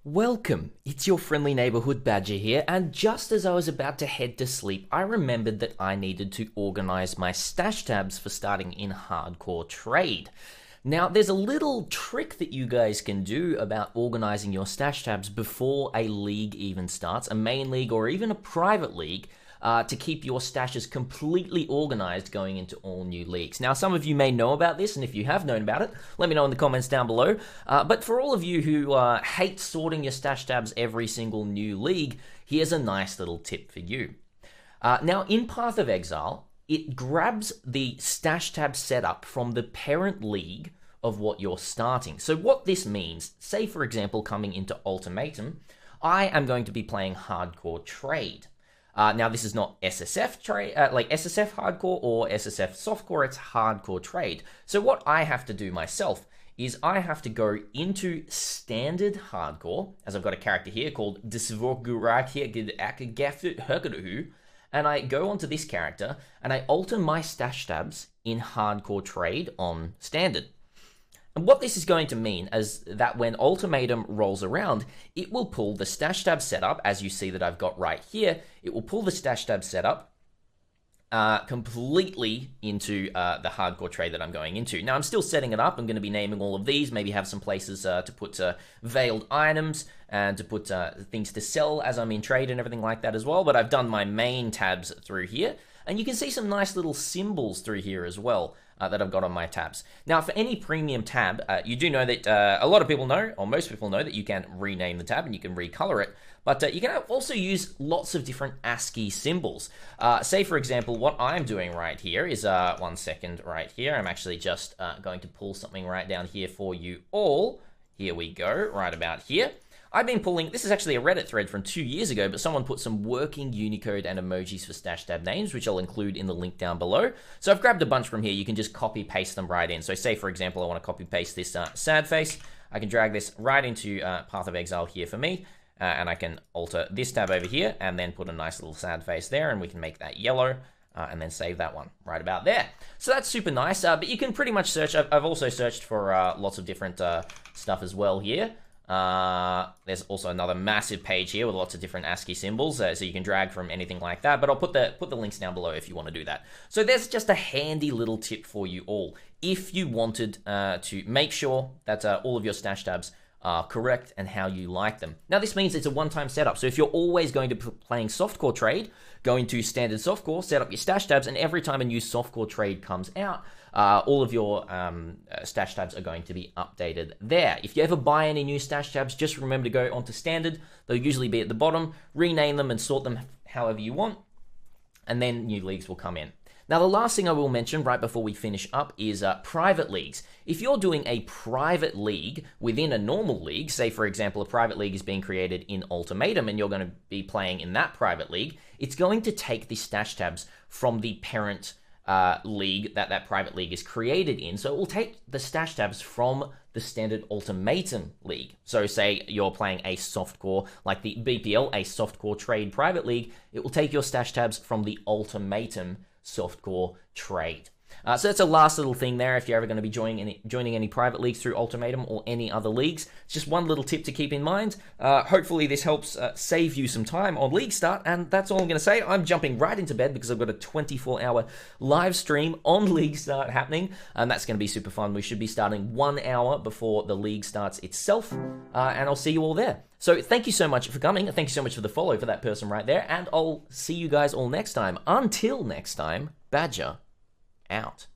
Welcome, it's your friendly neighborhood badger here, and just as I was about to head to sleep, I remembered that I needed to organize my stash tabs for starting in hardcore trade. Now, there's a little trick that you guys can do about organizing your stash tabs before a league even starts, a main league or even a private league, to keep your stashes completely organized going into all new leagues. Now, some of you may know about this, and if you have known about it, let me know in the comments down below. But for all of you who hate sorting your stash tabs every single new league, here's a nice little tip for you. Now, in Path of Exile, it grabs the stash tab setup from the parent league of what you're starting. So what this means, say for example, coming into Ultimatum, I am going to be playing Hardcore Trade. Now this is not SSF trade, like SSF Hardcore or SSF Softcore, it's Hardcore Trade. So what I have to do myself is I have to go into Standard Hardcore, as I've got a character here called Disvorgurak, and I go onto this character, and I alter my stash tabs in Hardcore Trade on Standard. And what this is going to mean is that when Ultimatum rolls around, it will pull the stash tab setup, as you see that I've got right here, it will pull the stash tab setup completely into the hardcore trade that I'm going into. Now, I'm still setting it up. I'm going to be naming all of these, maybe have some places to put veiled items and to put things to sell as I'm in trade and everything like that as well. But I've done my main tabs through here. And you can see some nice little symbols through here as well that I've got on my tabs. Now, for any premium tab, you do know that a lot of people know, or most people know, that you can rename the tab and you can recolor it. But you can also use lots of different ASCII symbols. Say, for example, what I'm doing right here is, 1 second right here. I'm actually just going to pull something right down here for you all. Here we go, right about here. I've been pulling, this is actually a Reddit thread from 2 years ago, but someone put some working Unicode and emojis for stash tab names, which I'll include in the link down below. So I've grabbed a bunch from here. You can just copy paste them right in. So say, for example, I want to copy paste this sad face. I can drag this right into Path of Exile here for me, and I can alter this tab over here and then put a nice little sad face there, and we can make that yellow. And then save that one right about there. So that's super nice, but you can pretty much search. I've also searched for lots of different stuff as well here. There's also another massive page here with lots of different ASCII symbols, so you can drag from anything like that, but I'll put the links down below if you want to do that. So there's just a handy little tip for you all. If you wanted to make sure that all of your stash tabs are correct and how you like them. Now this means it's a one-time setup, so if you're always going to be playing softcore trade, go into standard softcore, set up your stash tabs, and every time a new softcore trade comes out, all of your stash tabs are going to be updated there. If you ever buy any new stash tabs, just remember to go onto standard. They'll usually be at the bottom, rename them and sort them however you want, and then new leagues will come in. Now, the last thing I will mention right before we finish up is private leagues. If you're doing a private league within a normal league, say, for example, a private league is being created in Ultimatum and you're going to be playing in that private league, it's going to take the stash tabs from the parent league that private league is created in. So it will take the stash tabs from the standard Ultimatum league. So say you're playing a softcore, like the BPL, a softcore trade private league, it will take your stash tabs from the Ultimatum softcore trade. So that's a last little thing there if you're ever going to be joining any private leagues through Ultimatum or any other leagues. It's just one little tip to keep in mind. Hopefully this helps save you some time on league start, and that's all I'm going to say. I'm jumping right into bed because I've got a 24-hour live stream on league start happening, and that's going to be super fun. We should be starting 1 hour before the league starts itself, and I'll see you all there. So thank you so much for coming. Thank you so much for the follow for that person right there, and I'll see you guys all next time. Until next time, Badger out.